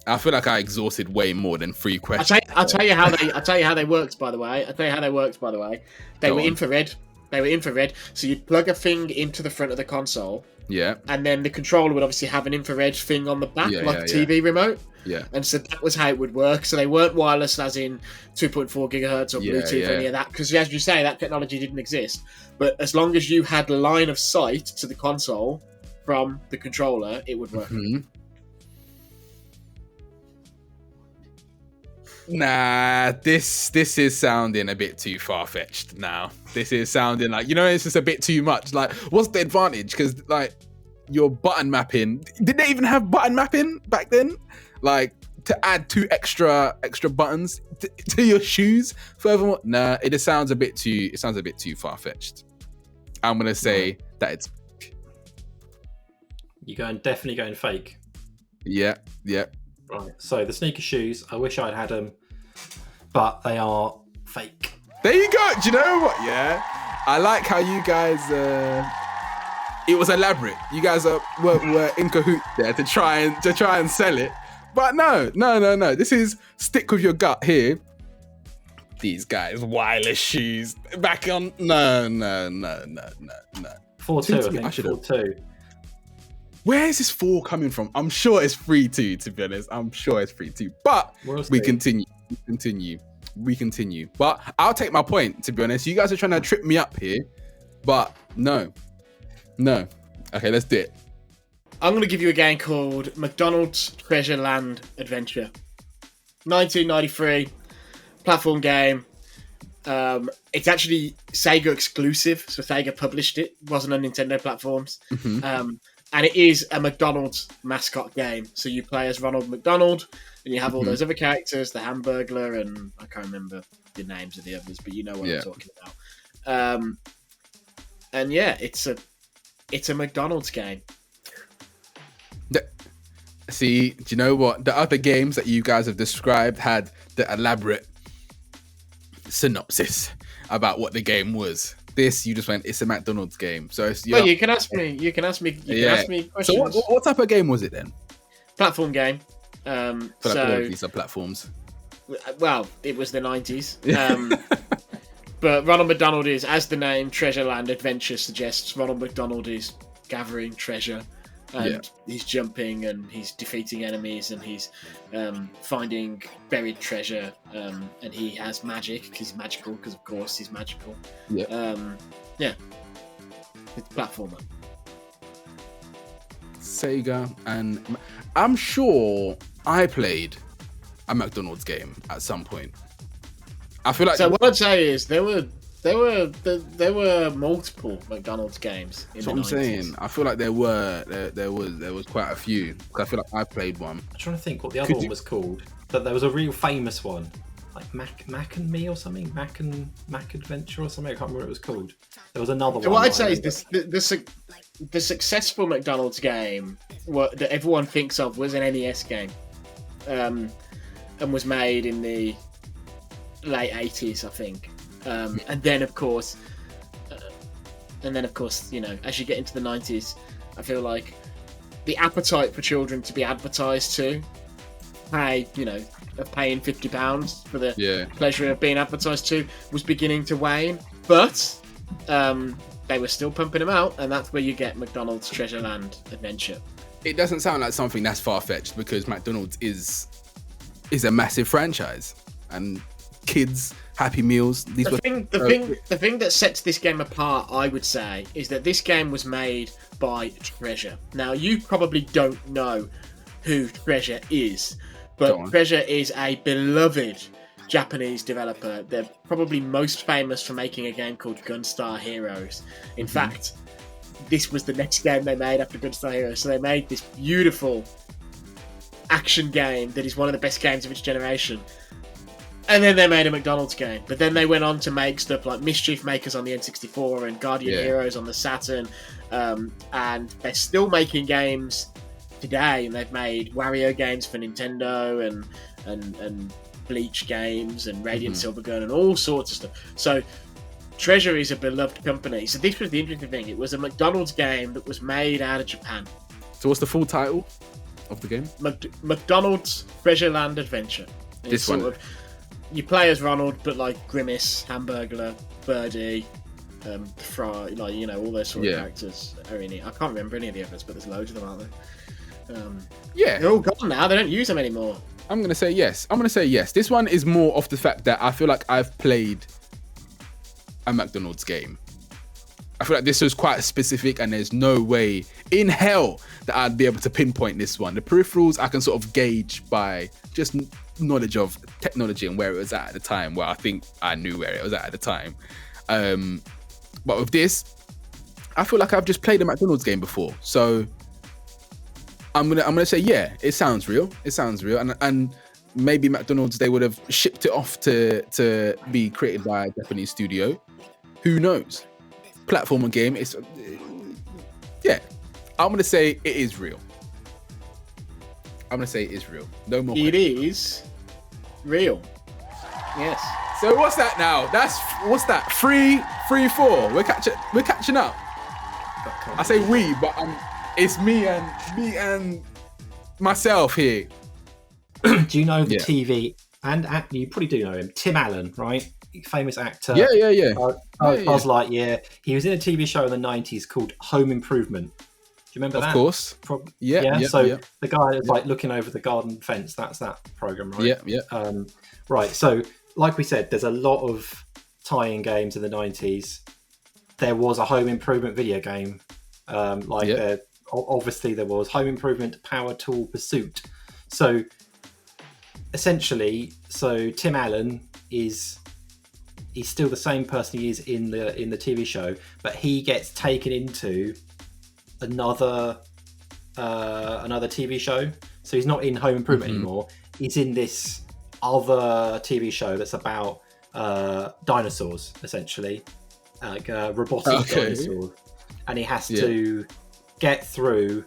I feel like I exhausted way more than 3 questions. I'll tell you how they worked. By the way, they were infrared. They were infrared. So you'd plug a thing into the front of the console. Yeah. And then the controller would obviously have an infrared thing on the back, like a TV remote. Yeah. And so that was how it would work. So they weren't wireless as in 2.4 gigahertz or Bluetooth or any of that. Because as you say, that technology didn't exist. But as long as you had line of sight to the console from the controller, it would work. Mm-hmm. Nah, this is sounding a bit too far-fetched now. This is sounding like, it's just a bit too much. Like, what's the advantage? Because, like, your button mapping... Did they even have button mapping back then? Like, to add 2 extra buttons to your shoes? Furthermore, nah, it just sounds a bit too far-fetched. I'm going to say that it's... You're definitely going fake. Yeah. Right, so the sneaker shoes, I wish I'd had them, but they are fake. There you go. Do you know what? Yeah, I like how you guys. It was elaborate. You guys were in cahoots there to try and sell it, but no. This is stick with your gut here. These guys, wireless shoes back on. No. 4-2, I think. 4-2. Where is this 4 coming from? I'm sure it's 3-2, to be honest. I'm sure it's 3-2. But we continue. But I'll take my point, to be honest. You guys are trying to trip me up here. But no. Okay, let's do it. I'm going to give you a game called McDonald's Treasure Land Adventure. 1993, platform game. It's actually Sega exclusive, so Sega published it. It wasn't on Nintendo platforms. Mm-hmm. And it is a McDonald's mascot game. So you play as Ronald McDonald, and you have all those other characters, the Hamburglar, and I can't remember the names of the others, but you know what I'm talking about. And yeah, it's a McDonald's game. See, do you know what? The other games that you guys have described had the elaborate synopsis about what the game was. This, you just went, it's a McDonald's game. So it's, well, you can ask me. You can ask me questions. So what type of game was it then? Platform game. These are platforms. Well, it was the 90s. But Ronald McDonald is, as the name Treasure Land Adventure suggests, Ronald McDonald is gathering treasure. And he's jumping and he's defeating enemies and he's finding buried treasure, and he has magic because he's magical, because of course he's magical. It's a platformer. Sega, and I'm sure I played a McDonald's game at some point. I feel like what I'd say is there were multiple McDonald's games in the 90s. That's what I'm saying. I feel like there was quite a few. I feel like I played one. I'm trying to think what the other one was called. But there was a real famous one, like Mac and Me or something, Mac Adventure or something. I can't remember what it was called. There was another one. So what I'd say is the successful McDonald's game that everyone thinks of was an NES game, and was made in the late 80s, I think. And then of course, you know, as you get into the 90s, I feel like the appetite for children to be advertised to, paying £50 for the pleasure of being advertised to, was beginning to wane. But they were still pumping them out, and that's where you get McDonald's Treasure Land Adventure. It doesn't sound like something that's far-fetched, because McDonald's is a massive franchise, and kids' Happy Meals. The thing that sets this game apart, I would say, is that this game was made by Treasure. Now, you probably don't know who Treasure is, but Treasure is a beloved Japanese developer. They're probably most famous for making a game called Gunstar Heroes. In fact, this was the next game they made after Gunstar Heroes. So they made this beautiful action game that is one of the best games of its generation. And then they made a McDonald's game. But then they went on to make stuff like Mischief Makers on the N64 and Guardian Heroes on the Saturn. And they're still making games today. And they've made Wario games for Nintendo and Bleach games and Radiant Silvergun and all sorts of stuff. So Treasure is a beloved company. So this was the interesting thing. It was a McDonald's game that was made out of Japan. So what's the full title of the game? McDonald's Treasure Land Adventure. And this one. You play as Ronald, but like Grimace, Hamburglar, Birdie, Fry, like, you know, all those sort of characters are in it. I can't remember any of the others, but there's loads of them, aren't there? They're all gone now. They don't use them anymore. I'm gonna say yes. This one is more off the fact that I feel like I've played a McDonald's game. I feel like this was quite specific, and there's no way in hell that I'd be able to pinpoint this one. The peripherals I can sort of gauge by just knowledge of technology and where it was at the time. Well, I think I knew where it was at the time. But with this, I feel like I've just played a McDonald's game before. So I'm gonna say it sounds real. And maybe McDonald's, they would have shipped it off to be created by a Japanese studio. Who knows? Platformer game. I'm gonna say it is real. No more. It is real. Yes. So what's that now? What's that? 3-4. We're catching up. I say we, but it's me and myself here. Do you know the TV and you probably do know him, Tim Allen, right? famous actor. Yeah. Buzz Lightyear. He was in a TV show in the 90s called Home Improvement. Do you remember that? Of course. Yeah. So the guy that's like looking over the garden fence, that's that program, right? Yeah. Right. So, like we said, there's a lot of tie-in games in the 90s. There was a Home Improvement video game. Obviously there was Home Improvement Power Tool Pursuit. So essentially, Tim Allen he's still the same person he is in the TV show, but he gets taken into another TV show. So he's not in Home Improvement anymore. He's in this other TV show that's about dinosaurs, essentially, like robotic dinosaurs, and he has to get through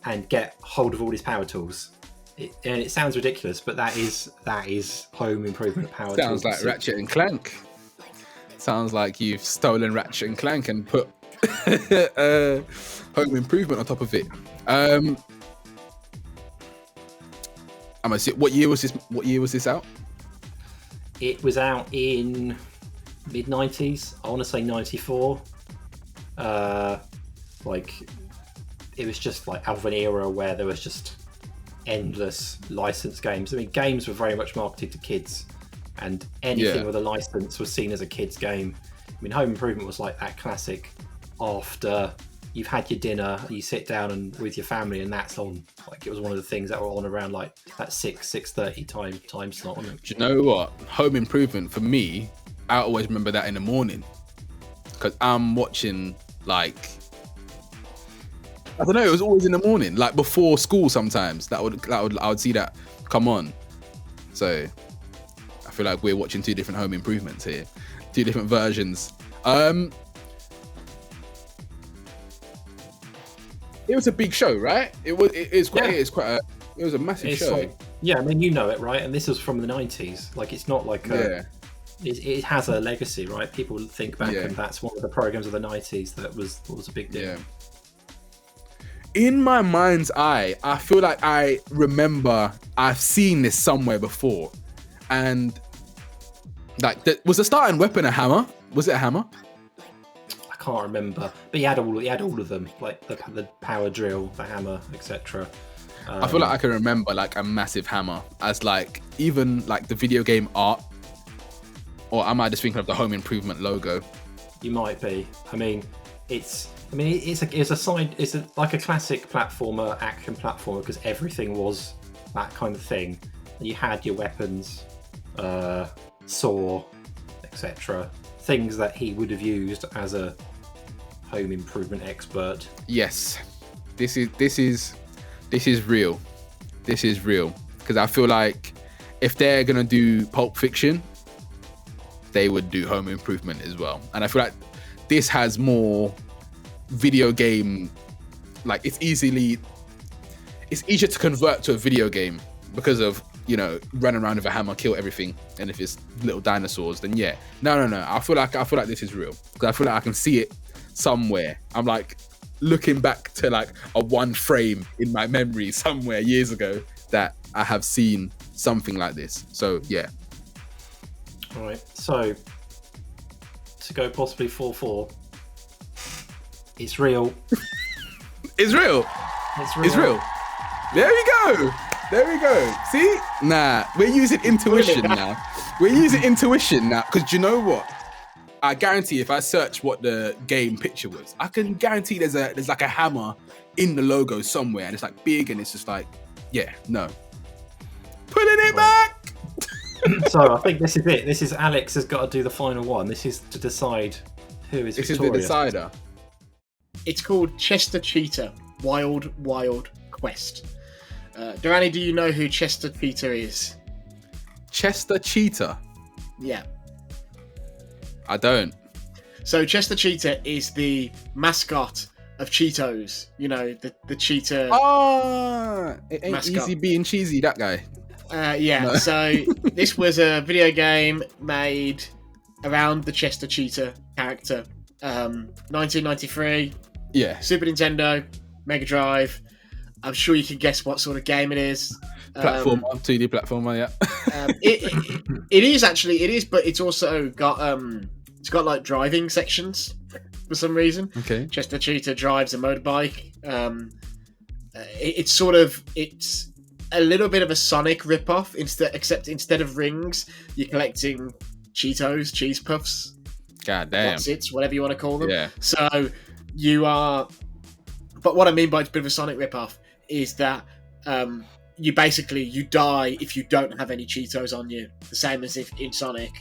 and get hold of all his power tools. And it sounds ridiculous, but that is Home Improvement Power Tools. Sounds like Ratchet and Clank. Sounds like you've stolen Ratchet and Clank and put Home Improvement on top of it. I'm gonna see. What year was this out? It was out in mid-90s. I want to say 94. It was just like out of an era where there was just endless licensed games. I mean, games were very much marketed to kids, and anything with a license was seen as a kid's game. I mean, Home Improvement was like that classic after you've had your dinner, you sit down and with your family, and that's on. Like, it was one of the things that were on around like that 6:30 time slot, wasn't it? Do you know what? Home Improvement for me, I always remember that in the morning, because I'm watching like, I don't know, it was always in the morning, like before school sometimes. I would see that come on. So I feel like we're watching two different Home Improvements here, two different versions. It was a big show, right? It was a massive show. Like, I mean, you know it, right? And this was from the 90s. Like, it's not like it has a legacy, right? People think back and that's one of the programs of the 90s that was a big deal. Yeah. In my mind's eye, I feel like I remember I've seen this somewhere before. And like, was the starting weapon a hammer? Was it a hammer? I can't remember, but he had all of them, like the power drill, the hammer, etc. I feel like I can remember like a massive hammer as like even like the video game art, or am I just thinking of the Home Improvement logo? You might be. I mean, it's like a classic platformer, action platformer, because everything was that kind of thing. And you had your weapons, saw, etc. Things that he would have used as a Home Improvement expert. Yes, this is real. This is real, because I feel like if they're gonna do Pulp Fiction, they would do Home Improvement as well. And I feel like this has more video game, like it's easier to convert to a video game because of, you know, run around with a hammer, kill everything, and if it's little dinosaurs, then no. I feel like this is real, because I feel like I can see it somewhere. I'm like looking back to like a one frame in my memory somewhere years ago that I have seen something like this. So yeah. All right. So to go possibly 4-4. It's real. It's real. It's real. There we go. See? Nah, we're using intuition now. Because you know what? I guarantee if I search what the game picture was, I can guarantee there's like a hammer in the logo somewhere, and it's like big, and it's just like, putting it back. So I think this is it. This is Alex has got to do the final one. This is to decide who is victorious. This is the decider. It's called Chester Cheetah, Wild Quest. Dorrani, do you know who Chester Cheetah is? Chester Cheetah? Yeah. I don't. So Chester Cheetah is the mascot of Cheetos. You know, the cheetah. Oh, it ain't mascot. Easy being cheesy, that guy. No. So this was a video game made around the Chester Cheetah character. 1993. Yeah. Super Nintendo, Mega Drive. I'm sure you can guess what sort of game it is. Platformer, 2D platformer, yeah. It is, but it's also got like driving sections for some reason. Okay. Chester Cheetah drives a motorbike. It's a little bit of a Sonic ripoff, except instead of rings, you're collecting Cheetos, cheese puffs. God damn. It's whatever you want to call them. Yeah. So you are. But what I mean by it's a bit of a Sonic ripoff is that you die if you don't have any Cheetos on you. The same as if in Sonic,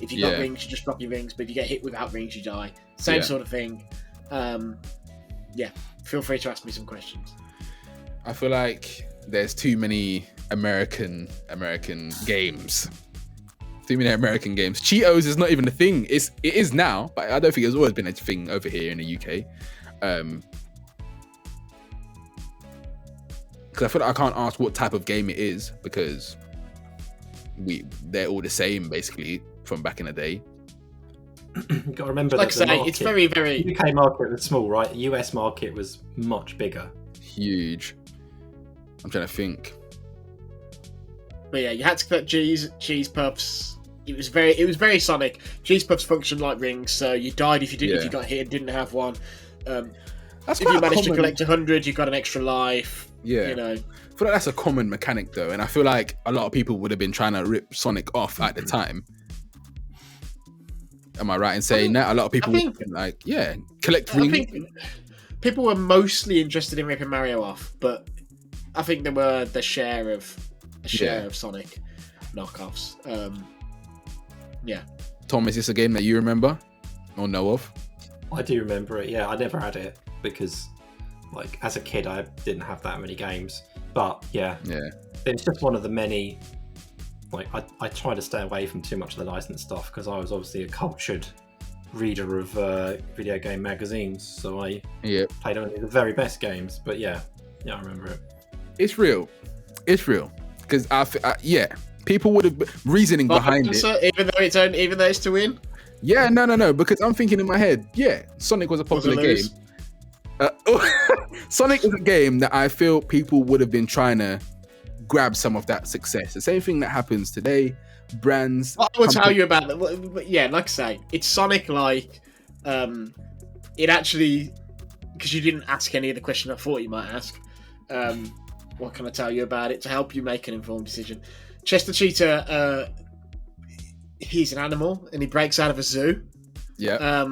if you got rings, you just drop your rings. But if you get hit without rings, you die. Same sort of thing. Feel free to ask me some questions. I feel like there's too many American games. Too many American games. Cheetos is not even a thing. It is now, but I don't think it's always been a thing over here in the UK. Because I feel like I can't ask what type of game it is because they're all the same basically from back in the day. You've got to remember like that I say, it's very, very... UK market was small, right? The US market was much bigger. Huge. I'm trying to think. But yeah, you had to collect cheese puffs. It was very Sonic. Cheese puffs function like rings, so you died if you got hit and didn't have one. If you managed to collect 100, you got an extra life. Yeah, you know. I feel like that's a common mechanic though, and I feel like a lot of people would have been trying to rip Sonic off at the time. Am I right in saying that? A lot of people collect rings. I think people were mostly interested in ripping Mario off, but I think there were a share of Sonic knockoffs. Tom, is this a game that you remember or know of? I do remember it. Yeah, I never had it because, like, as a kid, I didn't have that many games. But it's just one of the many. Like, I try to stay away from too much of the licensed stuff because I was obviously a cultured reader of video game magazines, so I played only the very best games. But yeah, I remember it. It's real because people would have reasoning behind it. Even though it's to win. Yeah, no, because I'm thinking in my head, Sonic was a popular game. Sonic is a game that I feel people would have been trying to grab some of that success. The same thing that happens today. Brands. I will tell you about that. Yeah, like I say, it's Sonic like. It actually, because you didn't ask any of the question I thought you might ask. What can I tell you about it to help you make an informed decision? Chester Cheetah, he's an animal and he breaks out of a zoo. Yeah.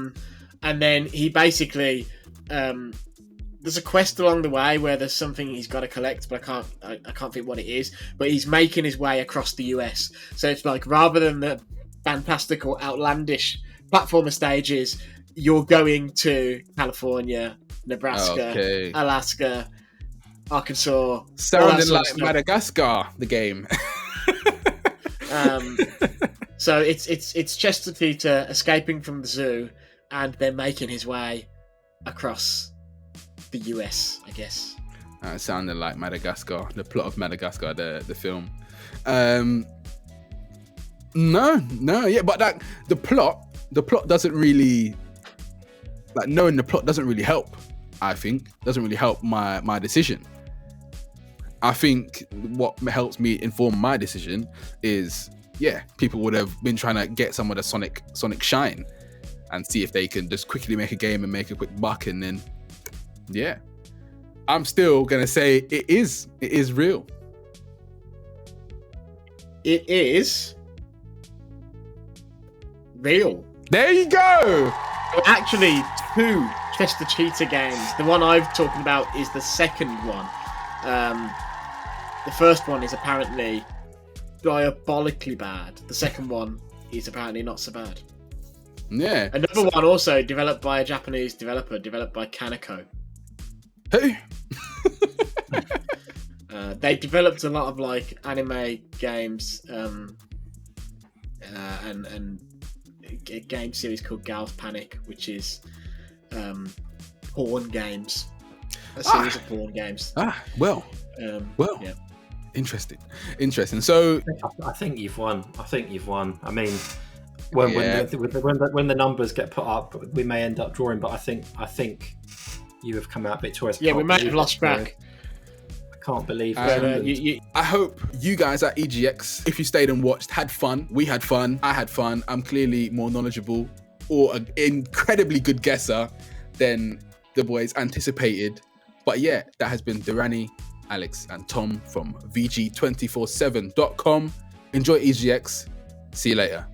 And then he basically, there's a quest along the way where there's something he's got to collect, but I can't think what it is. But he's making his way across the US. So it's like, rather than the fantastical, outlandish platformer stages, you're going to California, Nebraska, Alaska, Arkansas. Sounding like Madagascar, the game. So it's Chester Cheetah escaping from the zoo, and they're making his way across the US, I guess. It sounded like Madagascar, the plot of Madagascar, the film. But the plot doesn't really, like, knowing the plot doesn't really help. I think doesn't really help my decision. I think what helps me inform my decision is, people would have been trying to get some of the Sonic shine and see if they can just quickly make a game and make a quick buck, and then I'm still gonna say it is real. It is real. There you go. Actually, 2 Chester Cheetah games. The one I'm talking about is the second one. The first one is apparently diabolically bad. The second one is apparently not so bad. Yeah. Another one also developed by a Japanese developer, developed by Kaneko. Hey. They developed a lot of like anime games, and a game series called Gal's Panic, which is porn games. A series of porn games. Yeah. Interesting. So I think you've won. I mean, when the numbers get put up, we may end up drawing. But I think you have come out victorious. Yeah, we may have lost track. Can't believe I hope you guys at EGX, if you stayed and watched, had fun. We had fun. I had fun. I'm clearly more knowledgeable or an incredibly good guesser than the boys anticipated. But yeah, that has been Dorrani, Alex, and Tom from VG247.com. Enjoy EGX. See you later.